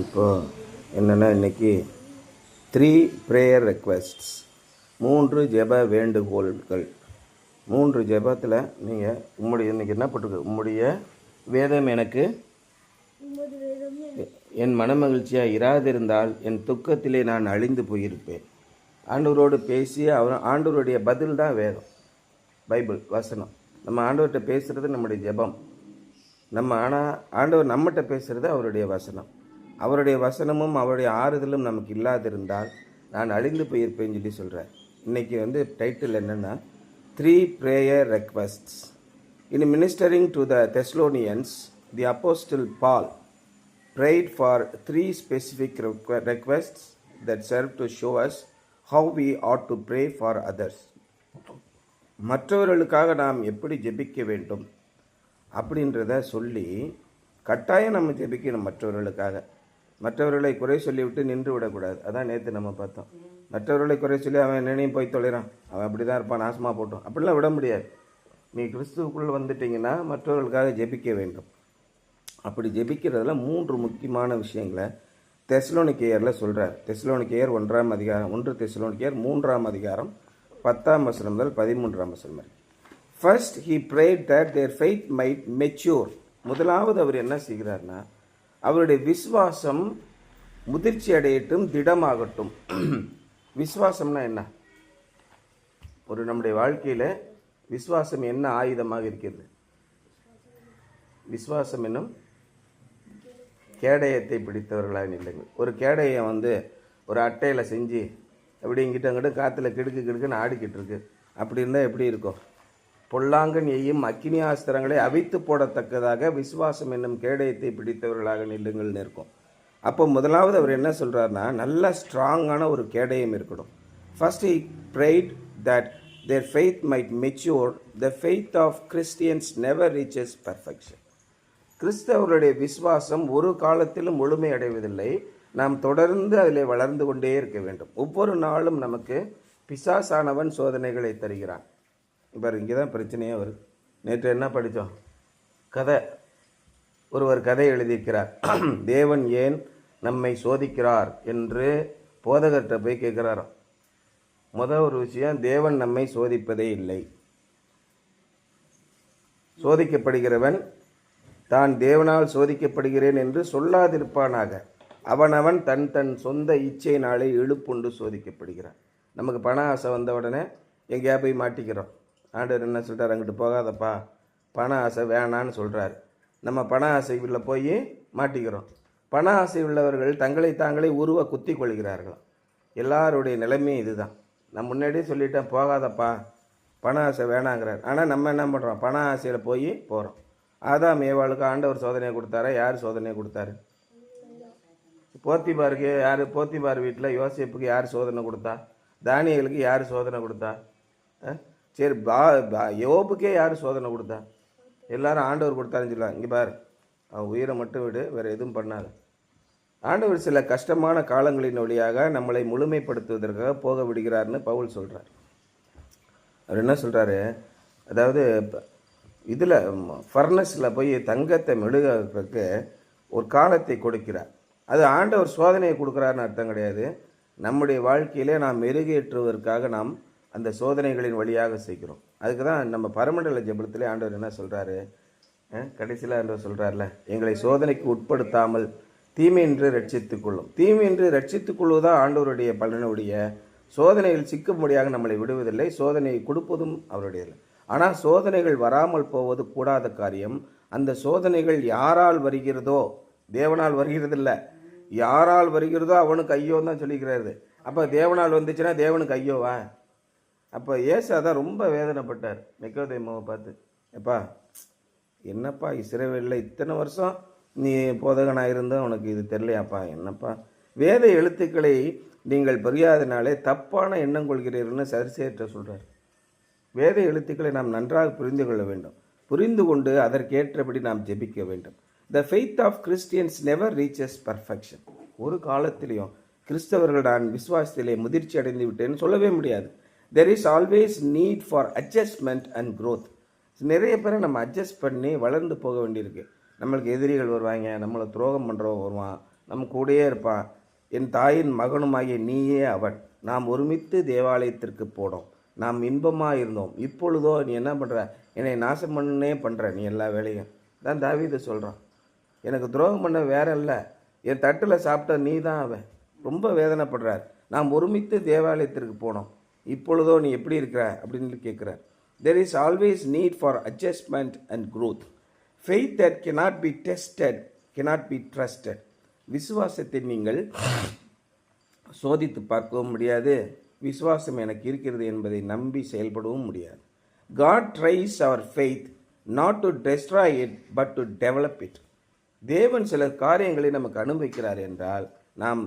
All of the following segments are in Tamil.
இப்போது என்னென்னா இன்றைக்கி 3 ப்ரேயர் ரெக்வெஸ்ட்ஸ், 3 ஜெப வேண்டுகோள்கள். 3 ஜெபத்தில் நீங்கள் இன்றைக்கி என்ன போட்டிருக்கு? உம்முடைய வேதம் எனக்கு என் மனமகிழ்ச்சியாக இராதிருந்தால் என் துக்கத்திலே நான் அழிந்து போயிருப்பேன். ஆண்டவரோடு பேசி ஆண்டவருடைய பதில் தான் வேதம், பைபிள் வசனம். நம்ம ஆண்டவர்கிட்ட பேசுகிறது நம்முடைய ஜெபம். ஆண்டவர் நம்மகிட்ட பேசுகிறது அவருடைய வசனம். அவருடைய வசனமும் அவருடைய ஆறுதலும் நமக்கு இல்லாதிருந்தால் நான் அழிந்து போயிருப்பேன்னு சொல்லி சொல்கிறார். இன்றைக்கி டைட்டில் என்னென்னா 3 prayer ரெக்வெஸ்ட்ஸ். In ministering to the Thessalonians, the Apostle Paul prayed for 3 specific requests that serve to show us how we ought to pray for others. மற்றவர்களுக்காக நாம் எப்படி ஜெபிக்க வேண்டும் அப்படின்றத சொல்லி கட்டாயம் நம்ம ஜெபிக்கணும். மற்றவர்களை குறை சொல்லிவிட்டு நின்று விடக்கூடாது. அதான் நேற்று நம்ம பார்த்தோம். மற்றவர்களை குறை சொல்லி அவன் என்னையும் போய் தொலைறான், அவன் அப்படி தான் இருப்பான், நாசமாக போட்டோம், அப்படிலாம் விட முடியாது. நீ கிறிஸ்துவுக்குள் வந்துட்டிங்கன்னா மற்றவர்களுக்காக ஜெபிக்க வேண்டும். அப்படி ஜெபிக்கிறதுல 3 முக்கியமான விஷயங்களை தெசலோனிக்கேயரில் சொல்கிறார். தெசலோனிக்கேயர் 1 தெசலோனிக்கேயர் 3 10 வசனம் முதல் 13 வசனம் வரை. First he prayed that their faith might mature. முதலாவது அவர் என்ன செய்கிறார்னா, அவருடைய விசுவாசம் முதிர்ச்சி அடையட்டும், திடமாகட்டும். விசுவாசம்னா என்ன? நம்முடைய வாழ்க்கையில் விசுவாசம் என்ன ஆயுதமாக இருக்கிறது? விசுவாசம் என்னும் கேடயத்தை பிடித்தவர்களாக இல்லைங்க. ஒரு கேடயம் ஒரு அட்டையில் செஞ்சு அப்படி இங்கிட்ட அங்கிட்ட காற்றுல கிடுக்குன்னு ஆடிக்கிட்டு இருக்கு. அப்படி இருந்தால் எப்படி இருக்கும்? பொல்லாங்கன் எய்யும் அக்கினி ஆஸ்திரங்களை அவித்து போடத்தக்கதாக விசுவாசம் என்னும் கேடயத்தை பிடித்தவர்களாக நில்லுங்கள்னு இருக்கும். அப்போ முதலாவது அவர் என்ன சொல்கிறாருன்னா, நல்ல ஸ்ட்ராங்கான ஒரு கேடயம் இருக்கணும். First he prayed that their faith might mature. The faith of Christians never reaches perfection. கிறிஸ்தவர்களுடைய விசுவாசம் ஒரு காலத்திலும் முழுமை அடைவதில்லை. நாம் தொடர்ந்து அதில் வளர்ந்து கொண்டே இருக்க வேண்டும். ஒவ்வொரு நாளும் நமக்கு பிசாசானவன் சோதனைகளை தருகிறான். இப்போ இங்கே தான் பிரச்சனையே வருது. நேற்று என்ன படித்தோம்? கதை. ஒருவர் கதை எழுதியிருக்கிறார். தேவன் ஏன் நம்மை சோதிக்கிறார் என்று போதகர்கிட்ட போய் கேட்குறாராம். ஒரு விஷயம், தேவன் நம்மை சோதிப்பதே இல்லை. சோதிக்கப்படுகிறவன் தான் தேவனால் சோதிக்கப்படுகிறேன் என்று சொல்லாதிருப்பானாக. அவனவன் தன் சொந்த இச்சையினாலே இழுப்புண்டு சோதிக்கப்படுகிறான். நமக்கு பண ஆசை வந்த உடனே எங்கேயா போய் மாட்டிக்கிறோம். ஆண்டவர் என்ன சொல்கிறார்? அங்கிட்டு போகாதப்பா, பண ஆசை வேணான்னு சொல்கிறாரு. நம்ம பண ஆசை உள்ள போய் மாட்டிக்கிறோம். பண ஆசை உள்ளவர்கள் தங்களை தாங்களே உருவ குத்தி கொள்கிறார்களாம். எல்லாருடைய நிலைமையும் இதுதான். நான் முன்னாடியே சொல்லிட்டேன், போகாதப்பா, பண ஆசை வேணாங்கிறார். ஆனால் நம்ம என்ன பண்ணுறோம்? பண ஆசையில் போகிறோம். ஆதாம் ஏவாளுக்கு ஆண்டவர் சோதனையை கொடுத்தாரா? யார் சோதனையை கொடுத்தாரு? போத்திபார் வீட்டில் யோசேப்புக்கு யார் சோதனை கொடுத்தா? தானியேலுக்கு யார் சோதனை கொடுத்தா? சரி, யோபுக்கே யார் சோதனை கொடுத்தா? எல்லாரும் ஆண்டவர் கொடுத்தாருன்னு சொல்லலாம். இங்கே பாரு, அவன் உயிரை மட்டும் விடு, வேறு எதுவும் பண்ணாது. ஆண்டவர் சில கஷ்டமான காலங்களின் வழியாக நம்மளை முழுமைப்படுத்துவதற்காக போக விடுகிறார்னு பவுல் சொல்கிறார். அவர் என்ன சொல்கிறாரு? அதாவது இதில் ஃபர்னஸில் போய் தங்கத்தை மெழுகிறதுக்கு ஒரு காலத்தை கொடுக்கிறார். அது ஆண்டவர் சோதனையை கொடுக்குறாருன்னு அர்த்தம் கிடையாது. நம்முடைய வாழ்க்கையிலே நாம் மெருகேற்றுவதற்காக நாம் அந்த சோதனைகளின் வழியாக செய்கிறோம். அதுக்கு தான் நம்ம பரமண்டல ஜெபத்திலே ஆண்டவர் என்ன சொல்கிறாரு? கடைசியில் ஆண்டவர் சொல்கிறார்ல, எங்களை சோதனைக்கு உட்படுத்தாமல் தீமையின்றி ரட்சித்துக் கொள்ளும். தீமையின்றி ரட்சித்துக் கொள்வதுதான் ஆண்டவருடைய பலனுடைய. சோதனைகள் சிக்கும்படியாக நம்மளை விடுவதில்லை, சோதனையை கொடுப்பதும் அவருடையது. ஆனால் சோதனைகள் வராமல் போவது கூடாத காரியம். அந்த சோதனைகள் யாரால் வருகிறதோ, தேவனால் வருகிறதில்லை, யாரால் வருகிறதோ அவனுக்கு ஐயோன்னு தான் சொல்லிக்கிறாரு. அப்போ தேவனால் வந்துச்சுன்னா தேவனுக்கு ஐயோவா? அப்போ ஏசாதான் ரொம்ப வேதனைப்பட்டார் நிக்கோதேமுவை பார்த்து. எப்பா, என்னப்பா இஸ்ரவேலில் இத்தனை வருஷம் நீ போதகனாக இருந்தால் உனக்கு இது தெரியலையாப்பா? என்னப்பா வேத எழுத்துக்களை நீங்கள் புரியாதனாலே தப்பான எண்ணம் கொள்கிறீர்கள்னு சரிசேற்ற சொல்கிறார். வேத எழுத்துக்களை நாம் நன்றாக புரிந்து கொள்ள வேண்டும். புரிந்து கொண்டு அதற்கேற்றபடி நாம் ஜெபிக்க வேண்டும். The faith of Christians never reaches perfection. ஒரு காலத்திலையும் கிறிஸ்தவர்கள் நான் விசுவாசத்திலே முதிர்ச்சி அடைந்து விட்டேன்னு சொல்லவே முடியாது. There is always need for adjustment and growth. நிறைய பேரை நம்ம அட்ஜஸ்ட் பண்ணி வளர்ந்து போக வேண்டியிருக்கு. நம்மளுக்கு எதிரிகள் வருவாங்க, நம்மளை துரோகம் பண்ணுறவங்க வருவான், நம்ம கூடயே இருப்பான். என் தாயின் மகனுமாகிய நீயே அவன். நாம் ஒருமித்து தேவாலயத்திற்கு போனோம். நாம் இன்பமாக இருந்தோம். இப்பொழுதோ நீ என்ன பண்ணுற? என்னை நாசம் பண்ணே பண்ணுற நீ எல்லா வேலையும். தான் தாவீது சொல்கிறான். எனக்கு துரோகம் பண்ண வேற இல்லை, என் தட்டில் சாப்பிட்ட நீ தான் அவன். ரொம்ப வேதனைப்படுறார். நாம் ஒருமித்து தேவாலயத்திற்கு போனோம். இப்பொழுதோ நீ எப்படி இருக்கிற அப்படின்னு கேட்குறார். There is always need for adjustment and growth. Faith that cannot be tested cannot be trusted. விசுவாசத்தை நீங்கள் சோதித்து பார்க்கவும் முடியாது, விசுவாசம் எனக்கு இருக்கிறது என்பதை நம்பி செயல்படவும் முடியாது. God tries our faith not to destroy it but to develop it. தேவன் சில காரியங்களை நமக்கு அனுபவிக்கிறார் என்றால் நாம்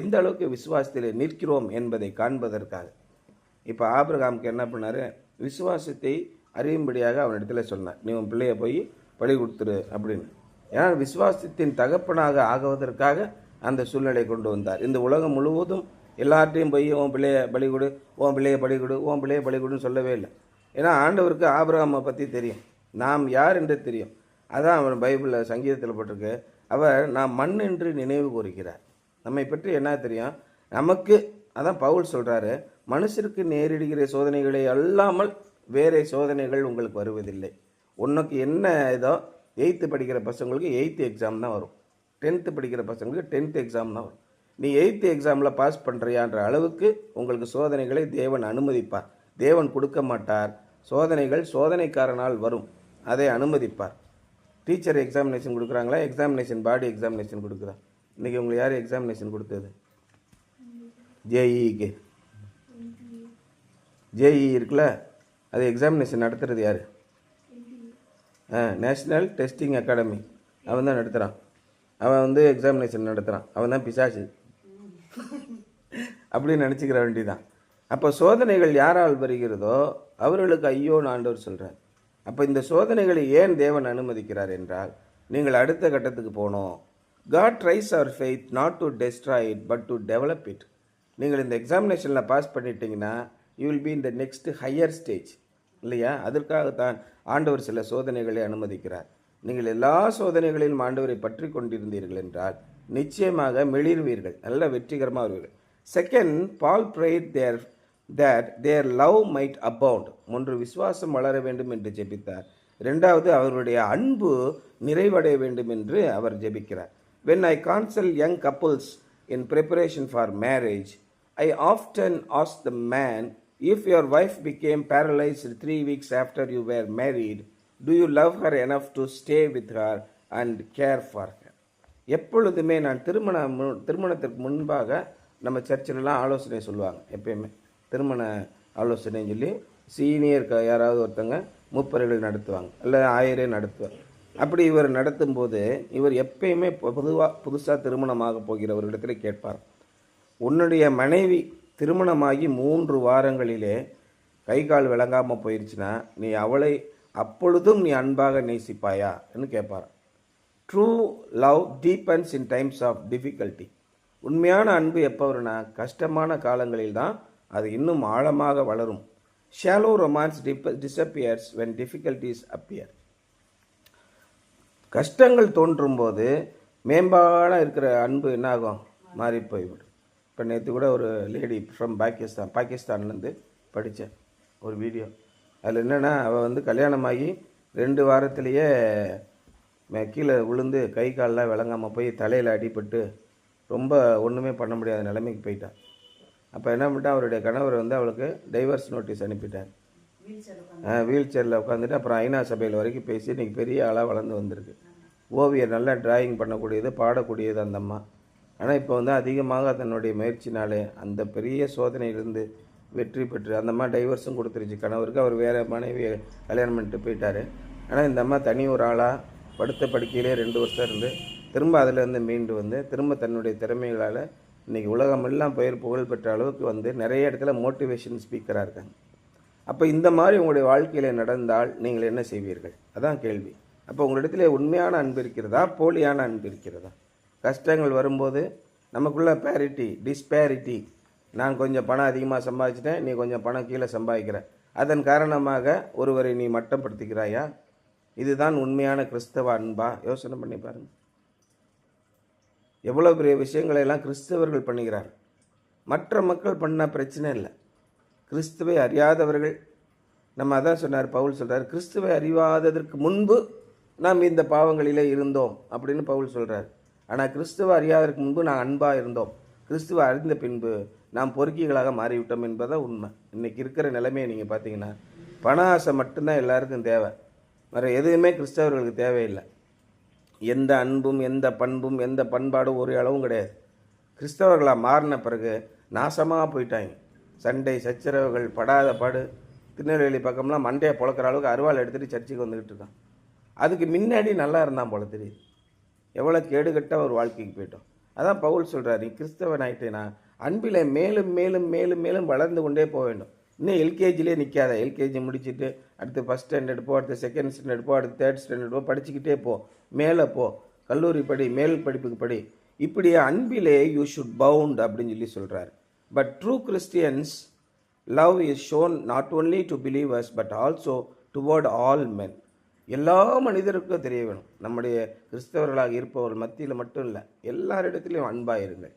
எந்த அளவுக்கு விசுவாசத்தில் நிற்கிறோம் என்பதை காண்பதற்காக. இப்போ ஆபிரகாமுக்கு என்ன பண்ணார்? விசுவாசத்தை அறியும்படியாக அவனிடத்துல சொன்னார், நீ உன் பிள்ளையை போய் பலி கொடுத்துரு அப்படின்னு. ஏன்னா விசுவாசத்தின் தகப்பனாக ஆகுவதற்காக அந்த சூழ்நிலை கொண்டு வந்தார். இந்த உலகம் முழுவதும் எல்லார்ட்டையும் போய் உன் பிள்ளையை பலி கொடு, உன் பிள்ளையை பலி கொடு, உன் பிள்ளையை பலி கொடுன்னு சொல்லவே இல்லை. ஏன்னா ஆண்டவருக்கு ஆபிரகாமை பற்றி தெரியும், நாம் யார் என்று தெரியும். அதான் அவன் பைபிளில் சங்கீதத்தில் போட்டிருக்கு, அவர் நாம் மண் என்று நினைவு கூறுகிறார். நம்மை பற்றி என்ன தெரியும் நமக்கு. அதான் பவுல் சொல்கிறாரு, மனுஷருக்கு நேரிடுகிற சோதனைகளை அல்லாமல் வேறு சோதனைகள் உங்களுக்கு வருவதில்லை. உனக்கு என்ன ஏதோ 8th படிக்கிற பசங்களுக்கு 8th எக்ஸாம் தான் வரும், 10th படிக்கிற பசங்களுக்கு 10th எக்ஸாம் தான் வரும். நீ 8th எக்ஸாமில் பாஸ் பண்ணுறியான்ற அளவுக்கு உங்களுக்கு சோதனைகளை தேவன் அனுமதிப்பார். தேவன் கொடுக்க மாட்டார். சோதனைகள் சோதனைக்காரனால் வரும், அதை அனுமதிப்பார். டீச்சர் எக்ஸாமினேஷன் கொடுக்குறாங்களா? எக்ஸாமினேஷன் பாடி எக்ஸாமினேஷன் கொடுக்குறா. இன்றைக்கி உங்களுக்கு யார் எக்ஸாமினேஷன் கொடுத்தது? ஜேஇக்கு ஜேஇ இருக்குல்ல, அது எக்ஸாமினேஷன் நடத்துகிறது யார்? National testing academy. அவன் தான் நடத்துகிறான். அவன் எக்ஸாமினேஷன் நடத்துகிறான். அவன் தான் பிசாசு அப்படின்னு நினச்சிக்கிற வேண்டிதான். அப்போ சோதனைகள் யாரால் வருகிறதோ அவர்களுக்கு ஐயோன்னு ஆண்டவர் சொல்கிறார். அப்போ இந்த சோதனைகளை ஏன் தேவன் அனுமதிக்கிறார் என்றால் நீங்கள் அடுத்த கட்டத்துக்கு போகணும். God tries our faith not to destroy it but to develop it. நீங்கள் இந்த எக்ஸாமினேஷனில் பாஸ் பண்ணிட்டீங்கன்னா you will be in the next higher stage இல்லையா? அதற்காகத்தான் ஆண்டவர் சில சோதனைகளை அனுமதிக்கிறார். நீங்கள் எல்லா சோதனைகளிலும் ஆண்டவரை பற்றி கொண்டிருந்தீர்கள் என்றால் நிச்சயமாக மெளிர்வீர்கள், நல்ல வெற்றிகரமாக வருவீர்கள். Second, Paul prayed that their love might abound. ஒன்று, விசுவாசம் வளர வேண்டும் என்று ஜெபித்தார். இரண்டாவது, அவருடைய அன்பு நிறைவடைய வேண்டும் என்று அவர் ஜெபிக்கிறார். When I counsel young couples in preparation for marriage, I often ask the man, if your wife became paralyzed 3 weeks after you were married, do you love her enough to stay with her and care for her? எப்பொழுதுமே நான் திருமணத்திற்கு முன்பாக நம்ம சர்ச்சிலலாம் ஆலோசனை சொல்லுவாங்க. எப்பயுமே திருமண ஆலோசனைன்னு சொல்லி சீனியர் யாராவது ஒருத்தங்க மூப்பர்கள் நடத்துவாங்க, இல்லை ஆயரே நடத்துவாங்க. அப்படி இவர் நடத்தும்போது இவர் எப்பயுமே புதுசாக திருமணமாக போகிறவர்களிடத்தில் கேட்பார், உன்னுடைய மனைவி திருமணமாகி 3 வாரங்களிலே கை கால் விளங்காமல் போயிடுச்சுன்னா நீ அவளை அப்பொழுதும் நீ அன்பாக நேசிப்பாயா என்று கேட்பார். True love deepens in times of difficulty. உண்மையான அன்பு எப்போ வரும்னா கஷ்டமான காலங்களில் தான் அது இன்னும் ஆழமாக வளரும். Shallow romance disappears when difficulties appear. கஷ்டங்கள் தோன்றும் போது மேம்பாட இருக்கிற அன்பு என்ன ஆகும்? மாறி போய்விடும். இப்போ நேற்று கூட ஒரு லேடி ஃப்ரம் பாகிஸ்தான்லேருந்து படித்தேன் ஒரு வீடியோ. அதில் என்னென்னா அவள் கல்யாணமாகி 2 வாரத்திலேயே கீழே விழுந்து கை காலெலாம் விளங்காமல் போய் தலையில் அடிபட்டு ரொம்ப ஒன்றுமே பண்ண முடியாத நிலைமைக்கு போயிட்டான். அப்போ என்ன பண்ணிட்டா, அவருடைய கணவர் அவளுக்கு டைவர்ஸ் நோட்டீஸ் அனுப்பிட்டார். வீல் சேரில் உட்காந்துட்டு அப்புறம் ஐநா சபையில் வரைக்கும் பேசி இன்றைக்கி பெரிய ஆளாக வளர்ந்து வந்திருக்கு. ஓவியர், நல்லா டிராயிங் பண்ணக்கூடியது, பாடக்கூடியது அந்த அம்மா. ஆனால் இப்போ அதிகமாக தன்னுடைய முயற்சினாலே அந்த பெரிய சோதனையிலிருந்து வெற்றி பெற்று அந்த அம்மா டைவர்ஸும் கொடுத்துருச்சு கணவருக்கு. அவர் வேறு மனைவியை கல்யாணம் பண்ணிட்டு போயிட்டார். ஆனால் இந்த அம்மா தனி ஒரு ஆளாக படுத்த படுக்கையிலே 2 வருஷம் இருந்து திரும்ப அதிலேருந்து மீண்டு திரும்ப தன்னுடைய திறமைகளால் இன்றைக்கி உலகமெல்லாம் புகழ் பெற்ற அளவுக்கு நிறைய இடத்துல மோட்டிவேஷன் ஸ்பீக்கராக இருக்காங்க. அப்போ இந்த மாதிரி உங்களுடைய வாழ்க்கையில் நடந்தால் நீங்கள் என்ன செய்வீர்கள்? அதான் கேள்வி. அப்போ உங்களிடத்துல உண்மையான அன்பு இருக்கிறதா, போலியான அன்பு இருக்கிறதா? கஷ்டங்கள் வரும்போது நமக்குள்ள டிஸ்பேரிட்டி, நான் கொஞ்சம் பணம் அதிகமாக சம்பாதிச்சிட்டேன், நீ கொஞ்சம் பணம் கீழே சம்பாதிக்கிற, அதன் காரணமாக ஒருவரை நீ மட்டப்படுத்திக்கிறாயா? இதுதான் உண்மையான கிறிஸ்தவ அன்பா? யோசனை பண்ணி பாருங்கள். எவ்வளோ பெரிய விஷயங்களை எல்லாம் கிறிஸ்தவர்கள் பண்ணுகிறார். மற்ற மக்கள் பண்ண பிரச்சனை இல்லை. கிறிஸ்துவை அறியாதவர்கள், நம்ம அதான் சொன்னார், பவுல் சொல்கிறார், கிறிஸ்துவை அறியாததற்கு முன்பு நாம் இந்த பாவங்களிலே இருந்தோம் அப்படின்னு பவுல் சொல்கிறார். ஆனால் கிறிஸ்துவை அறியாததற்கு முன்பு நான் அன்பாக இருந்தோம், கிறிஸ்துவை அறிந்த பின்பு நாம் பொறுக்கிகளாக மாறிவிட்டோம் என்பதான் உண்மை. இன்றைக்கி இருக்கிற நிலைமையை நீங்கள் பார்த்தீங்கன்னா, பண ஆசை மட்டும்தான் எல்லாருக்கும் தேவை, வேறு எதுவுமே கிறிஸ்தவர்களுக்கு தேவையில்லை. எந்த அன்பும் எந்த பண்பும் எந்த பண்பாடும் ஒரு அளவும் கிடையாது. கிறிஸ்தவர்களாக மாறின பிறகு நாசமாக போயிட்டாங்க. சண்டை சச்சரவுகள் படாத பாடு. திருநெல்வேலி பக்கம்லாம் மண்டையை பொழக்கிற அளவுக்கு அருவாள் எடுத்துகிட்டு சர்ச்சுக்கு வந்துக்கிட்டு இருக்கான். அதுக்கு முன்னாடி நல்லா இருந்தான் போல தெரியுது. எவ்வளோ கேடுகட்ட ஒரு வாழ்க்கைக்கு போயிட்டோம். அதான் பவுல் சொல்கிறார், நீ கிறிஸ்தவன் ஆகிட்டேனா அன்பில் மேலும் மேலும் மேலும் மேலும் வளர்ந்து கொண்டே போக வேண்டும். இன்னும் எல்கேஜிலே நிற்காத. எல்கேஜி முடிச்சுட்டு அடுத்து ஃபஸ்ட் ஸ்டாண்டர்ட் போ, அடுத்து செகண்ட் ஸ்டாண்டர்ட் போ, அடுத்து தேர்ட் ஸ்டாண்டர்ட் போ, படிச்சுக்கிட்டே போ, மேலே போ, கல்லூரி படி, மேல் படிப்புக்கு படி. இப்படி அன்பிலே யூ ஷுட் பவுண்ட் அப்படின்னு சொல்லி சொல்கிறார். But true Christians love is shown not only to believers but also toward all men. எல்லா மனிதருக்கும் தெரிய வேணும். நம்முடைய கிறிஸ்தவர்களாக இருப்பவர்கள் மத்தியில் மட்டும் இல்லை, எல்லாரிடத்துலையும் அன்பாக இருங்கள்.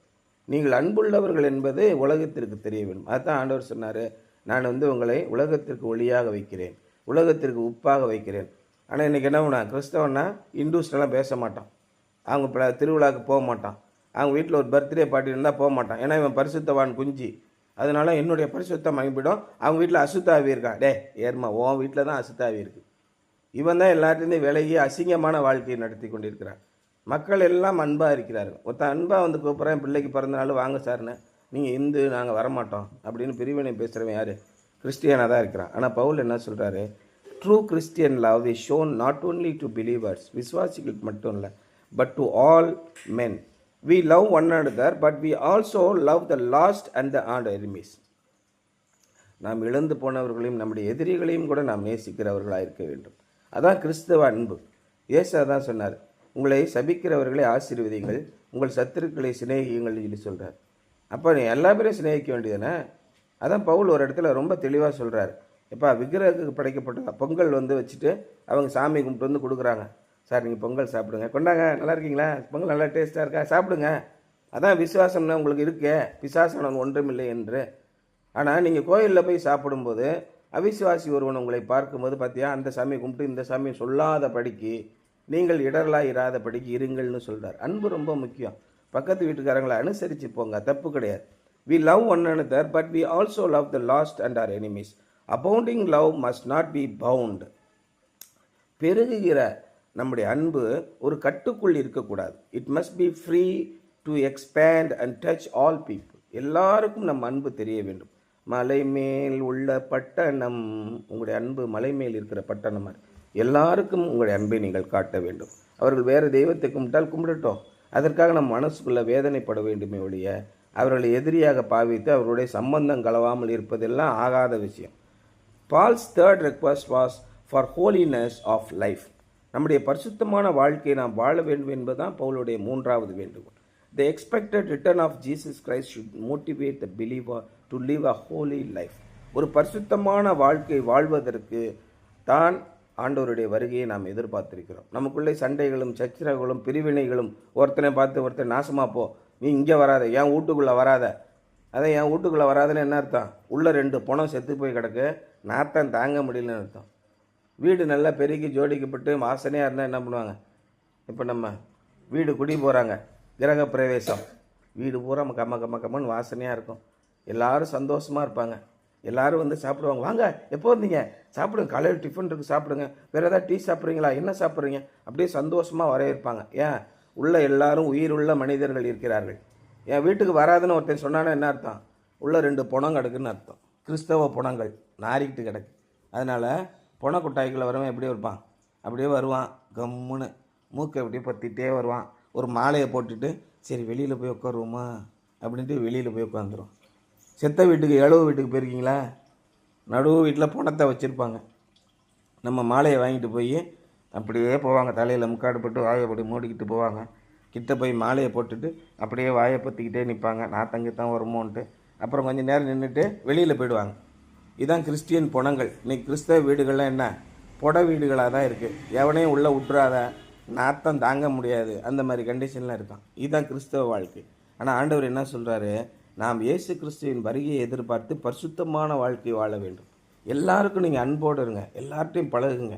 நீங்கள் அன்புள்ளவர்கள் என்பது உலகத்திற்கு தெரிய வேணும். அதுதான் ஆண்டவர் சொன்னார், நான் உங்களை உலகத்திற்கு ஒளியாக வைக்கிறேன், உலகத்திற்கு உப்பாக வைக்கிறேன். ஆனால் இன்றைக்கி என்ன பண்ணா, கிறிஸ்தவன்னா இந்துஸ்லாம் பேச மாட்டான், அவங்க திருவிழாவுக்கு போக மாட்டான், அவங்க வீட்டில் ஒரு பர்த்டே பார்ட்டி இருந்தால் போக மாட்டான். ஏன்னா இவன் பரிசுத்தவான் குஞ்சு, அதனால என்னுடைய பரிசுத்தம் அனுப்பிடும். அவங்க வீட்டில் அசுத்தாவி இருக்கான். ஏர்மா உன் வீட்டில் தான் அசுத்தாவி இருக்குது. இவன் தான் எல்லாத்தையும் விலகி அசிங்கமான வாழ்க்கையை நடத்தி கொண்டிருக்கிறான். மக்கள் எல்லாம் அன்பாக இருக்கிறார்கள். ஒருத்தன் அன்பாக கூப்பிட்றேன், பிள்ளைக்கு பிறந்தனாலும் வாங்க சார்னு, நீங்கள் இந்து நாங்கள் வரமாட்டோம் அப்படின்னு பிரிவினை பேசுகிறவன் யார்? கிறிஸ்டியனாக தான் இருக்கிறான். ஆனால் பவுல் என்ன சொல்கிறாரு, true Christian love is shown not only to believers, விசுவாசிகளுக்கு மட்டும் இல்லை, but to all men. We love one another, but we also love the lost and the enemies. நாம் இழந்து போனவர்களையும் நம்முடைய எதிரிகளையும் கூட நாம் நேசிக்கிறவர்களாக இருக்க வேண்டும். அதான் கிறிஸ்தவ அன்பு. இயேசு அதான் சொன்னார், உங்களை சபிக்கிறவர்களை ஆசீர்வதிங்கள், உங்கள் சத்துருக்களை சிநேகியுங்கள் சொல்லி சொல்கிறார். அப்போ நீ எல்லா பேரையும் சிநேகிக்க வேண்டியதுதானே? அதான் பவுல் ஒரு இடத்துல ரொம்ப தெளிவாக சொல்கிறார். எப்போ விக்கிரகத்துக்கு படைக்கப்பட்ட பொங்கல் வச்சுட்டு அவங்க சாமி கும்பிட்டு கொடுக்குறாங்க. சார் நீங்கள் பொங்கல் சாப்பிடுங்க, கொண்டாங்க, நல்லா இருக்கீங்களா, பொங்கல் நல்லா டேஸ்ட்டாக இருக்கா, சாப்பிடுங்க. அதான் விசுவாசம்னா உங்களுக்கு இருக்கே, பிசாசானவன் ஒன்றுமில்லை என்று. ஆனால் நீங்கள் கோயிலில் போய் சாப்பிடும்போது அவிசுவாசி ஒருவன் உங்களை பார்க்கும்போது பார்த்தியா, அந்த சாமியை கும்பிட்டு இந்த சாமியை சொல்லாத படிக்கு நீங்கள் இடரலாக இராத படிக்கு இருங்கள்னு சொல்கிறார். அன்பு ரொம்ப முக்கியம். பக்கத்து வீட்டுக்காரங்களை அனுசரித்து போங்க, தப்பு கிடையாது. We love one another, but we also love the lost and our enemies. Abounding love must not be bound. பெருகுகிற நம்முடைய அன்பு ஒரு கட்டுக்குள் இருக்கக்கூடாது. It must be free to expand and touch all people. எல்லாருக்கும் நம்ம அன்பு தெரிய வேண்டும். மலை மேல் உள்ள பட்டணம், உங்களுடைய அன்பு மலை மேல் இருக்கிற பட்டணம். எல்லாருக்கும் உங்களுடைய அன்பை நீங்கள் காட்ட வேண்டும். அவர்கள் வேறு தெய்வத்தை கும்பிட்டால் கும்பிடட்டும், அதற்காக நம் மனசுக்குள்ள வேதனைப்பட வேண்டுமே ஒழிய அவர்களை எதிரியாக பாவித்து அவர்களுடைய சம்பந்தம் கலவாமல் இருப்பதெல்லாம் ஆகாத விஷயம். Paul's third request was for holiness of life. நம்முடைய பரிசுத்தமான வாழ்க்கையை நாம் வாழ வேண்டும் என்பதுதான் பவுலுடைய மூன்றாவது வேண்டுகோள். The expected return of Jesus Christ should motivate the believer to live a holy life. ஒரு பரிசுத்தமான வாழ்க்கை வாழ்வதற்கு தான் ஆண்டவருடைய வருகையை நாம் எதிர்பார்த்திருக்கிறோம். நமக்குள்ளே சண்டைகளும் சச்சரவுகளும் பிரிவினைகளும், ஒருத்தனை பார்த்து ஒருத்தன் நாசமாக போ, நீ இங்கே வராத, என் வீட்டுக்குள்ளே வராத. அதை என் வீட்டுக்குள்ளே வராதுன்னு என்ன அர்த்தம்? உள்ள 2 பணம் செத்து போய் கிடக்கு, நாத்தம் தாங்க முடியலன்னு அர்த்தம். வீடு நல்லா பெருகி ஜோடிக்கப்பட்டு வாசனையாக இருந்தால் என்ன பண்ணுவாங்க? இப்போ நம்ம வீடு குடி போகிறாங்க, கிரக பிரவேசம், வீடு பூரா கம்மன்னு வாசனையாக இருக்கும். எல்லோரும் சந்தோஷமாக இருப்பாங்க. எல்லோரும் சாப்பிடுவாங்க. வாங்க, எப்போ வந்தீங்க, சாப்பிடுங்க, காலையில் டிஃபன் இருக்குது சாப்பிடுங்க, வேறு ஏதாவது டீ சாப்பிட்றீங்களா, என்ன சாப்பிட்றீங்க, அப்படியே சந்தோஷமாக வரவேற்பாங்க. ஏன்? உள்ள எல்லாரும் உயிருள்ள மனிதர்கள் இருக்கிறார்கள். என் வீட்டுக்கு வராதுன்னு ஒருத்தன் சொன்னானே என்ன அர்த்தம்? உள்ள 2 பணம் கிடக்குன்னு அர்த்தம். கிறிஸ்தவ பணங்கள் நாரிக்கிட்டு கிடக்கு. அதனால் பொண கொட்டாய்க்குள்ளே வரவன் எப்படி இருப்பான்? அப்படியே வருவான், கம்முன்னு மூக்கை அப்படியே பற்றிட்டே வருவான். ஒரு மாலையை போட்டுட்டு சரி வெளியில் போய் உட்காருவோமா அப்படின்ட்டு வெளியில் போய் உட்காந்துரும். செத்த வீட்டுக்கு எழுவு வீட்டுக்கு போயிருக்கீங்களா? நடுவு வீட்டில் பணத்தை வச்சுருப்பாங்க. நம்ம மாலையை வாங்கிட்டு போய் அப்படியே போவாங்க, தலையில் முக்காடு போட்டு வாயை அப்படி மூடிக்கிட்டு போவாங்க. கிட்ட போய் மாலையை போட்டுட்டு அப்படியே வாயை பற்றிக்கிட்டே நிற்பாங்க, நாத்தங்கித்தான் வருமோன்ட்டு. அப்புறம் கொஞ்சம் நேரம் நின்றுட்டு வெளியில் போயிடுவாங்க. இதுதான் கிறிஸ்டியன் பணங்கள். இன்றைக்கி கிறிஸ்தவ வீடுகள்லாம் என்ன, பொட வீடுகளாக தான் இருக்குது. எவனையும் உள்ளே விட்டுறாத, நாத்தம் தாங்க முடியாது, அந்த மாதிரி கண்டிஷன்லாம் இருக்கான். இதுதான் கிறிஸ்தவ வாழ்க்கை. ஆனால் ஆண்டவர் என்ன சொல்கிறாரு, நாம் இயேசு கிறிஸ்துவின் வருகையை எதிர்பார்த்து பரிசுத்தமான வாழ்க்கை வாழ வேண்டும். எல்லாருக்கும் நீங்கள் அன்போடு இருங்க, எல்லார்ட்டையும் பழகுங்க,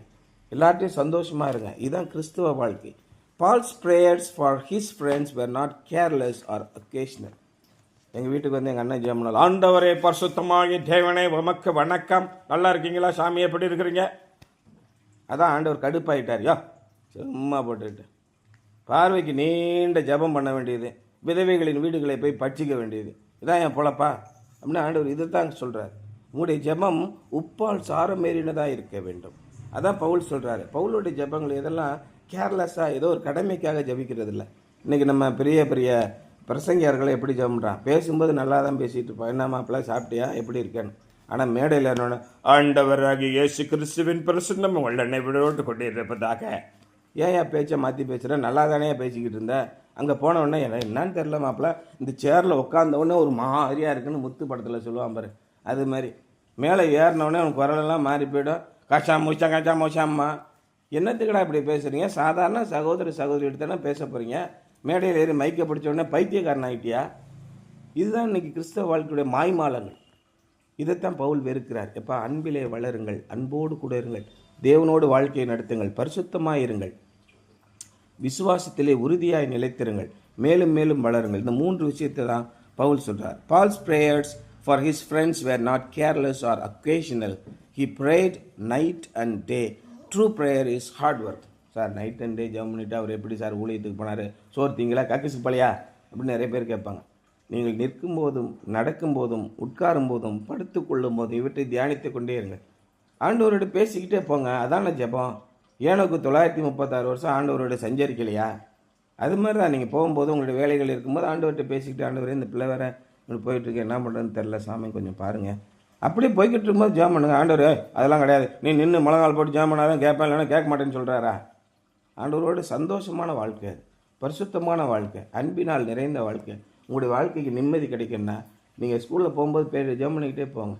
எல்லார்ட்டையும் சந்தோஷமாக இருங்க. இதுதான் கிறிஸ்துவ வாழ்க்கை. Paul's prayers for his friends were not careless or occasional. எங்கள் வீட்டுக்கு வந்து எங்கள் அண்ணன் ஜெபம் பண்ணால், ஆண்டவரே பரிசுத்தமாகி தேவனே உமக்கு வணக்கம், நல்லா இருக்கீங்களா சாமி, எப்படி இருக்கிறீங்க? அதான் ஆண்டவர் கடுப்பாயிட்டார். சும்மா போட்டுக்கிட்டு பார்வைக்கு நீண்ட ஜெபம் பண்ண வேண்டியது, விதவைகளின் வீடுகளை போய் பட்சிக்க வேண்டியது, இதான் என் பொழப்பா அப்படின்னு ஆண்டவர் இதை தான் சொல்கிறார். உங்களுடைய ஜெபம் உப்பால் சாரமேறினதாக இருக்க வேண்டும். அதான் பவுல் சொல்கிறாரு. பவுலுடைய ஜெபங்கள் இதெல்லாம் கேர்லெஸ்ஸாக ஏதோ ஒரு கடமைக்காக ஜபிக்கிறது இல்லை. இன்றைக்கி நம்ம பெரிய பெரிய பிரசங்கியார்களை எப்படி ஜெபம் பண்ணுறான், பேசும்போது நல்லா தான் பேசிகிட்டு இருப்போம், என்ன மாப்பிள்ள சாப்பிட்டியா, எப்படி இருக்கேன்னு. ஆனால் மேடையில் என்னோட ஆண்டவராகி இயேசு கிறிஸ்துவின் பிரசன்னம் உங்கள் என்னை விடோட்டு கொண்டிருப்பதாக, ஏன் பேச்சை மாற்றி பேசுகிறேன், நல்லா தானே பேசிக்கிட்டு இருந்தேன். அங்கே போன உடனே என்னன்னு தெரில மாப்பிள்ள, இந்த சேரில் உட்காந்தவுடனே ஒரு மாதிரியாக இருக்குன்னு முத்து படத்தில் சொல்லுவான் பாரு, அது மாதிரி மேலே ஏறினவுடனே அவனுக்கு குரலெல்லாம் மாறி போய்டும். கஷா மூச்சாம்மா, என்னத்துக்கடா இப்படி பேசுகிறீங்க, சாதாரண சகோதரி எடுத்தானே பேச போகிறீங்க, மேடையில் ஏறி மைக்கை பிடிச்ச உடனே பைத்தியக்காரன் ஆகிட்டியா? இதுதான் இன்றைக்கி கிறிஸ்தவ வாழ்க்கையுடைய மாய்மாலங்கள். இதைத்தான் பவுல் வெறுக்கிறார். எப்போ அன்பிலே வளருங்கள், அன்போடு கூட இருங்கள், தேவனோடு வாழ்க்கையை நடத்துங்கள், பரிசுத்தமாக இருங்கள், விசுவாசத்திலே உறுதியாய் நிலைத்திருங்கள், மேலும் மேலும் வளருங்கள். இந்த 3 விஷயத்தை தான் பவுல் சொல்கிறார். Paul's prayers for his friends were not careless or occasional. He prayed night and day. True prayer is hard work. Sir night and day ஜெபம் பண்ணிவிட்டு அவர் எப்படி சார் ஊழியத்துக்கு போனார், சோறு தீங்களா, கக்கிசு பழையா அப்படின்னு நிறைய பேர் கேட்பாங்க. நீங்கள் நிற்கும் போதும், நடக்கும் போதும், உட்காரும் போதும், படுத்து கொள்ளும் போதும் இவற்றை தியானித்து கொண்டே இருங்க. ஆண்டவரோடு பேசிக்கிட்டே போங்க. அதான ஜெபம். ஏனோக்கு 936 வருஷம் ஆண்டவரோட சஞ்சரிக்கலையா? அது மாதிரி தான் நீங்கள் போகும்போது உங்களுடைய வேலைகள் இருக்கும்போது ஆண்டவர்கிட்ட பேசிக்கிட்டு, ஆண்டவரே இந்த பிள்ளை வேற இப்படி போயிட்டுருக்கு, என்ன பண்ணுறதுன்னு தெரில சாமி, கொஞ்சம் பாருங்கள். அப்படியே போய்கிட்டு இருக்கும்போது ஜெபம் பண்ணுங்க. ஆண்டவர் அதெல்லாம் கிடையாது, நீ நின்று முழங்கால் போட்டு ஜெபம் பண்ணாதான் கேட்பேன், இல்லைன்னா கேட்க மாட்டேன்னு சொல்கிறாரா? ஆண்டவரோடு சந்தோஷமான வாழ்க்கை, பரிசுத்தமான வாழ்க்கை, அன்பினால் நிறைந்த வாழ்க்கை. உங்களுடைய வாழ்க்கைக்கு நிம்மதி கிடைக்குன்னா நீங்கள் ஸ்கூலில் போகும்போது ஜெபம் பண்ணிக்கிட்டே போங்க,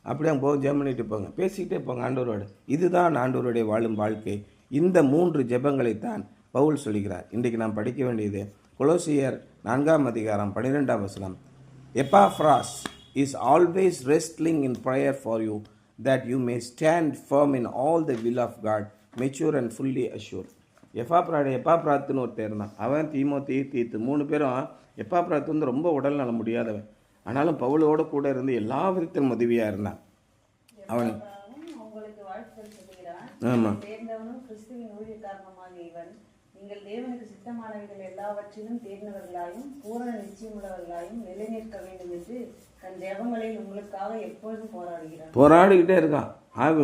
அப்படியே போக ஜெபம் பண்ணிக்கிட்டு போங்க, பேசிக்கிட்டே போங்க ஆண்டவரோடு. இதுதான் ஆண்டவருடைய வாழும் வாழ்க்கை. இந்த 3 ஜெபங்களைத்தான் பவுல் சொல்கிறார். இன்றைக்கு நாம் படிக்க வேண்டியது கொலோசியர் 4ஆம் அதிகாரம் 12ஆம் வசனம். எப்பாஃப்ராஸ் is always wrestling in prayer for you, that you may stand firm in all the will of God, mature and fully assured. எப்பாப்ராத்துன்னு ஒருத்தர் இருந்தான். அவன் தீத்து 3 பேரும். எப்பாப்ராத்து வந்து ரொம்ப உடல் நலம் முடியாதவன், ஆனாலும் பவுலோட கூட இருந்து எல்லா விதத்திலும் உதவியாக இருந்தான். அவன் ஆமாம், நீங்கள் தேவனுக்கு சித்தமானவைகள் எல்லாவற்றிலும் தேர்ந்தவர்களாயும் பூரண நிச்சயமுள்ளவர்களாயும் நிலைநிற்க வேண்டும் என்று தன் ஜெபங்களில் உங்களுக்காக எப்பொழுதும் போராடிக்கிட்டே இருக்கான்.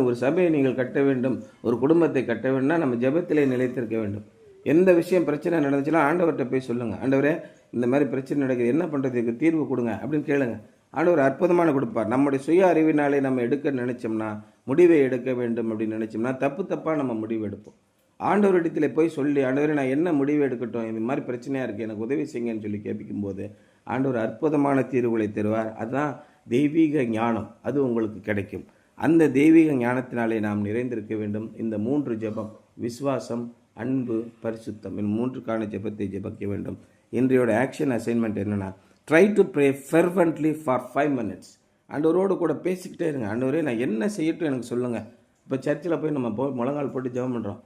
ஒரு சபையை நீங்கள் கட்ட வேண்டும், ஒரு குடும்பத்தை கட்ட வேண்டும்னா நம்ம ஜெபத்திலே நிலைத்திருக்க வேண்டும். எந்த விஷயம் பிரச்சனை நடந்துச்சுன்னா ஆண்டவர்கிட்ட போய் சொல்லுங்கள். ஆண்டவரே இந்த மாதிரி பிரச்சனை நடக்குது, என்ன பண்ணுறதுக்கு தீர்வு கொடுங்க அப்படின்னு கேளுங்க. ஆண்டவர் அற்புதமான கொடுப்பார். நம்முடைய சுய அறிவினாலே நம்ம எடுக்க நினைச்சோம்னா, முடிவை எடுக்க வேண்டும் அப்படின்னு நினைச்சோம்னா தப்பாக நம்ம முடிவு எடுப்போம். ஆண்டவரிடத்தில் போய் சொல்லி, ஆண்டவரே நான் என்ன முடிவு எடுக்கட்டும், இந்த மாதிரி பிரச்சனையாக இருக்குது, எனக்கு உதவி செய்யுங்கன்னு சொல்லி கேட்கும்போது ஆண்டவர் அற்புதமான தீர்வுகளை தருவார். அதுதான் தெய்வீக ஞானம், அது உங்களுக்கு கிடைக்கும். அந்த தெய்வீக ஞானத்தினாலே நாம் நிறைந்திருக்க வேண்டும். இந்த 3 ஜெபம், விசுவாசம், அன்பு, பரிசுத்தம், இந்த 3க்கான ஜெபத்தை ஜெபிக்க வேண்டும். இன்றையோட ஆக்ஷன் அசைன்மெண்ட் என்னென்னா, try to pray fervently for 5 minutes. ஆண்டவரோடு கூட பேசிக்கிட்டே இருங்க. ஆண்டவரே நான் என்ன செய்யட்டும் எனக்கு சொல்லுங்கள். இப்போ சர்ச்சில் போய் நம்ம முழங்கால் போட்டு ஜெபம் பண்ணுறோம்,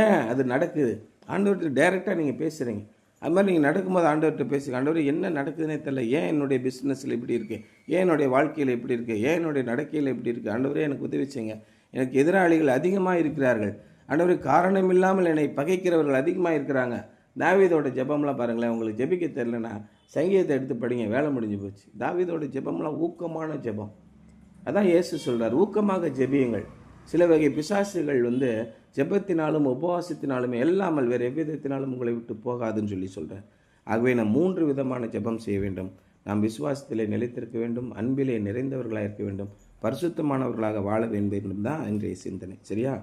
ஏன் அது நடக்குது? ஆண்டவர்கிட்ட டைரெக்டாக நீங்கள் பேசுகிறீங்க. அது மாதிரி நீங்கள் நடக்கும்போது ஆண்டவர்கிட்ட பேசுங்க. ஆண்டவர் என்ன நடக்குதுன்னே தெரியல, ஏன் என்னுடைய பிஸ்னஸில் இப்படி இருக்குது, ஏன் என்னுடைய வாழ்க்கையில் எப்படி இருக்குது, ஏன் என்னுடைய நடக்கையில் எப்படி இருக்குது, ஆண்டவரே எனக்கு உதவி செய்யுங்க. எனக்கு எதிராளிகள் அதிகமாக இருக்கிறார்கள், ஆண்டவரே காரணம் இல்லாமல் என்னை பகைக்கிறவர்கள் அதிகமாக இருக்கிறாங்க. தாவீதோட ஜெபம்லாம் பாருங்களேன். உங்களுக்கு ஜெபிக்க தெரியலன்னா சங்கீதத்தை எடுத்து படிங்க, வேலை முடிஞ்சு போச்சு. தாவீதோட ஜெபம்லாம் ஊக்கமான ஜெபம். அதான் இயேசு சொல்கிறார், ஊக்கமாக ஜெபியுங்கள். சில வகை பிசாசுகள் ஜெபத்தினாலும் உபவாசத்தினாலுமே எல்லாமல் வேறு எவ்விதத்தினாலும் உங்களை விட்டு போகாதுன்னு சொல்லி சொல்கிறேன். ஆகவே நாம் 3 விதமான ஜெபம் செய்ய வேண்டும். நாம் விசுவாசத்திலே நிலைத்திருக்க வேண்டும், அன்பிலே நிறைந்தவர்களாக இருக்க வேண்டும், பரிசுத்தமானவர்களாக வாழ வேண்டும் தான் இன்றைய சிந்தனை. சரியா?